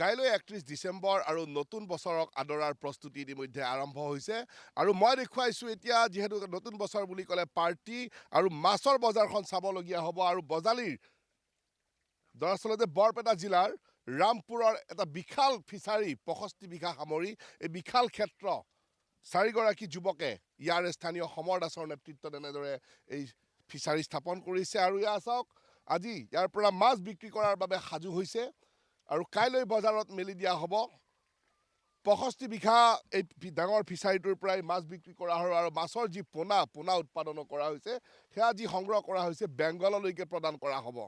কাইলৈ ৩১ ডিচেম্বৰ আৰু নতুন বছৰক আদৰাৰ প্ৰস্তুতি ইতিমধ্যে আৰম্ভ হৈছে আৰু মই দেখুৱাইছোঁ এতিয়া যিহেতু নতুন বছৰ বুলি ক'লে পাৰ্টি আৰু মাছৰ বজাৰখন চাবলগীয়া হ'ব আৰু বজালীৰ দৰাচলতে বৰপেটা জিলাৰ ৰামপুৰৰ এটা বিশাল ফিচাৰী ৬৫ বিঘা সামৰি এই বিশাল ক্ষেত্ৰ চাৰিগৰাকী যুৱকে ইয়াৰ স্থানীয় সমৰ দাসৰ নেতৃত্বত এনেদৰে এই ফিচাৰী স্থাপন কৰিছে আৰু ইয়াৰ চাওক আজি ইয়াৰ পৰা মাছ বিক্ৰী কৰাৰ বাবে সাজু হৈছে আৰু কাইলৈ বজাৰত মেলি দিয়া হ'ব ৬৫ বিঘা এই ডাঙৰ ফিচাৰীটোৰ পৰাই মাছ বিক্ৰী কৰা হয় আৰু মাছৰ যি পোনা উৎপাদন কৰা হৈছে সেয়া যি সংগ্ৰহ কৰা হৈছে বেংগললৈকে প্ৰদান কৰা হ'ব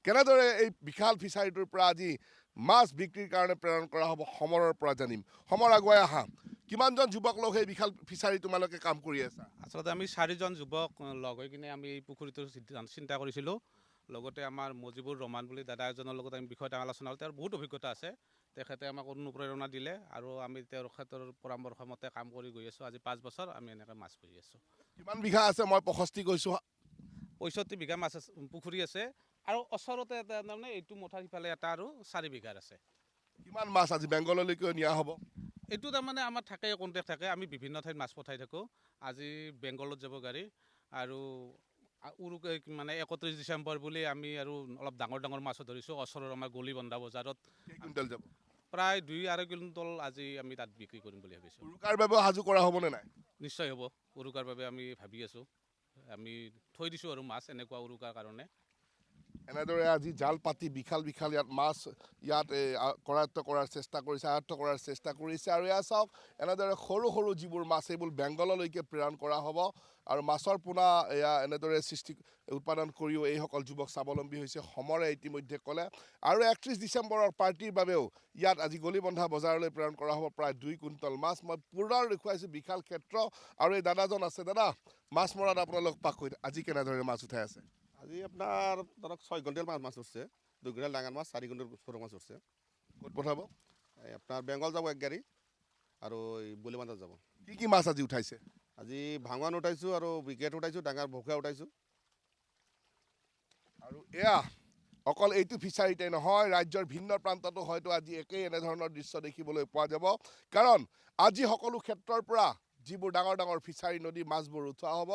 কেনেদৰে এই বিশাল ফিচাৰীটোৰ পৰা আজি মাছ বিক্ৰীৰ কাৰণে প্ৰেৰণ কৰা হ'ব সমৰৰ পৰা জানিম সমৰ আগুৱাই আহা কিমানজন যুৱক লগ সেই বিশাল ফিচাৰী তোমালোকে কাম কৰি আছা আচলতে আমি ৪জন যুৱক লগ হৈ কিনে আমি এই পুখুৰীটোৰ চিন্তা কৰিছিলোঁ লগতে আমাৰ মজিবুৰ ৰহমান বুলি দাদা এজনৰ লগত আমি বিষয়টো আলোচনা হ'ল তেওঁৰ বহুত অভিজ্ঞতা আছে তেখেতে আমাক অনুপ্ৰেৰণা দিলে আৰু আমি তেওঁৰ ক্ষেত্ৰৰ পৰামৰ্শ মতে কাম কৰি গৈ আছোঁ আজি ৫ বছৰ আমি এনেকৈ মাছ ধৰি আছোঁ কিমান বিঘা আছে মই ৬৫ কৈছোঁ ৬৫ বিঘা মাছ পুখুৰী আছে আৰু ওচৰতে এটা তাৰমানে এইটো মথাৰ সিফালে এটা আৰু ৪ বিঘাৰ আছে কিমান মাছ আজি বেংগললৈকে নিয়া হ'ব এইটো তাৰমানে আমাৰ থাকে কণ্টেক্ট থাকে আমি বিভিন্ন ঠাইত মাছ পঠাই থাকোঁ আজি বেংগলত যাব গাড়ী আৰু মানে ৩১ ডিচেম্বৰ বুলি আমি আৰু অলপ ডাঙৰ মাছো ধৰিছোঁ ওচৰৰ আমাৰ গলিবন্ধা বজাৰত কুইণ্টেল যাব প্ৰায় ২-২.৫ কুইণ্টল আজি আমি তাত বিক্ৰী কৰিম বুলি ভাবিছোঁ উৰুকাৰ বাবে সাজু কৰা হ'বনে নাই নিশ্চয় হ'ব উৰুকাৰ বাবে আমি ভাবি আছোঁ আমি থৈ দিছোঁ আৰু মাছ এনেকুৱা উৰুকাৰ কাৰণে এনেদৰে আজি জাল পাতি বিশাল ইয়াত মাছ ইয়াত কৰায়ত্ব কৰাৰ চেষ্টা কৰিছে আয়ত্ব কৰাৰ চেষ্টা কৰিছে আৰু এয়া চাওক এনেদৰে সৰু যিবোৰ মাছ এইবোৰ বেংগললৈকে প্ৰেৰণ কৰা হ'ব আৰু মাছৰ পোনা এয়া এনেদৰে উৎপাদন কৰিও এইসকল যুৱক স্বাৱলম্বী হৈছে সমৰে ইতিমধ্যে ক'লে আৰু ৩১ ডিচেম্বৰৰ পাৰ্টিৰ বাবেও ইয়াত আজি গলিবন্ধা বজাৰলৈ প্ৰেৰণ কৰা হ'ব প্ৰায় ২ কুইণ্টল মাছ মই পুনৰ দেখুৱাইছোঁ বিশাল ক্ষেত্ৰ আৰু এই দাদাজন আছে দাদা মাছ মৰাত আপোনালোক পাকৈ আজি কেনেদৰে মাছ উঠাই আছে আজি আপোনাৰ ধৰক ৬ কুইণ্টেল মাছ উঠছে ২ কুইণ্টেল ডাঙৰ মাছ ৪ কুইণ্টেল সৰু মাছ উঠছে ক'ত পঠাব এই আপোনাৰ বেংগল যাব এক গাড়ী আৰু এই বলিবান্ধাত যাব কি মাছ আজি উঠাইছে আজি ভাঙন উঠাইছোঁ আৰু বিকেট উঠাইছোঁ ডাঙৰ ভোকা উঠাইছোঁ আৰু এয়া অকল এইটো ফিচাৰীতে নহয় ৰাজ্যৰ ভিন্ন প্ৰান্ততো হয়তো আজি একেই এনেধৰণৰ দৃশ্য দেখিবলৈ পোৱা যাব কাৰণ আজি সকলো ক্ষেত্ৰৰ পৰা যিবোৰ ডাঙৰ ফিচাৰী নদী মাছবোৰ উঠোৱা হ'ব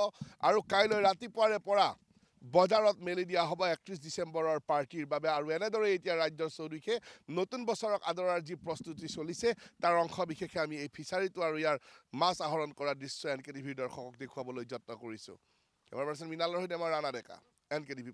আৰু কাইলৈ ৰাতিপুৱাৰে পৰা বজাৰত মেলি দিয়া হ'ব ৩১ ডিচেম্বৰৰ পাৰ্টিৰ বাবে আৰু এনেদৰে এতিয়া ৰাজ্যৰ চৌদিশে নতুন বছৰক আদৰাৰ যি প্ৰস্তুতি চলিছে তাৰ অংশ বিশেষে আমি এই ফিচাৰীটো আৰু ইয়াৰ মাছ আহৰণ কৰা দৃশ্য NKTVৰ দৰ্শকক দেখুৱাবলৈ যত্ন কৰিছোঁ কেমেৰা পাৰ্চন মৃণালৰ সৈতে মই ৰাণা ডেকা NKTV+।